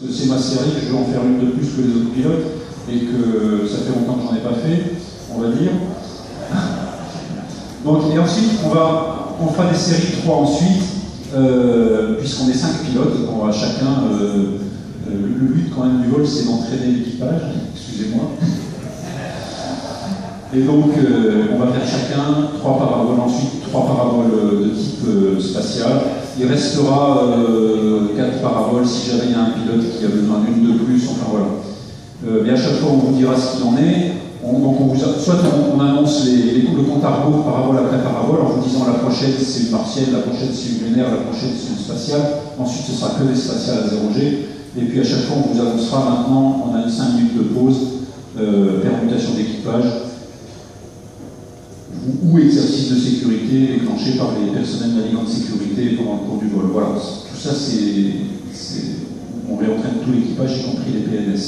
C'est ma série, je veux en faire une de plus que les autres pilotes, et que ça fait longtemps que j'en ai pas fait, on va dire. Donc, et ensuite, on fera des séries 3 ensuite, puisqu'on est 5 pilotes, on va chacun. Le but quand même du vol, c'est d'entraîner l'équipage, excusez-moi. Et donc, on va faire chacun 3 paraboles, ensuite 3 paraboles de type spatial. Il restera 4 paraboles si jamais il y a un pilote qui a besoin d'une de plus, enfin voilà. Mais à chaque fois, on vous dira ce qu'il en est. Soit on annonce le compte à rebours parabole après parabole en vous disant la prochaine c'est une martienne, la prochaine c'est une lunaire, la prochaine c'est une spatiale. Ensuite, ce sera que des spatiales à 0G. Et puis à chaque fois, on vous annoncera maintenant, on a une 5 minutes de pause, permutation d'équipage ou exercice de sécurité déclenché par les personnels navigants de sécurité pendant le cours du vol. Voilà, tout ça, on réentraîne tout l'équipage, y compris les PNS.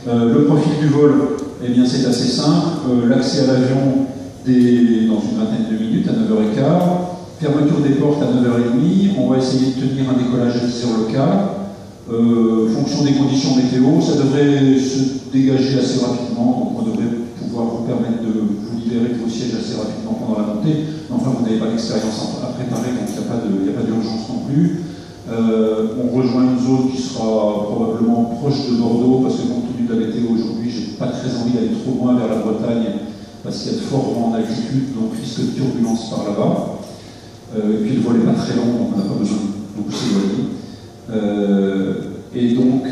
Le profil du vol, eh bien, c'est assez simple. L'accès à l'avion dans une vingtaine de minutes, à 9h15. Fermeture des portes à 9h30. On va essayer de tenir un décollage à 10h local. Fonction des conditions météo, ça devrait se dégager assez rapidement, donc on devrait pouvoir vous permettre de vous libérer de vos sièges assez rapidement pendant la montée. Enfin, vous n'avez pas d'expérience à préparer, donc il n'y a pas d'urgence non plus. On rejoint une zone qui sera probablement proche de Bordeaux, parce que compte tenu de la météo aujourd'hui, j'ai pas très envie d'aller trop loin vers la Bretagne, parce qu'il y a de forts vents en altitude, donc risque de turbulence par là-bas. Et puis le vol n'est pas très long, donc on n'a pas besoin de beaucoup s'éloigner. Et donc,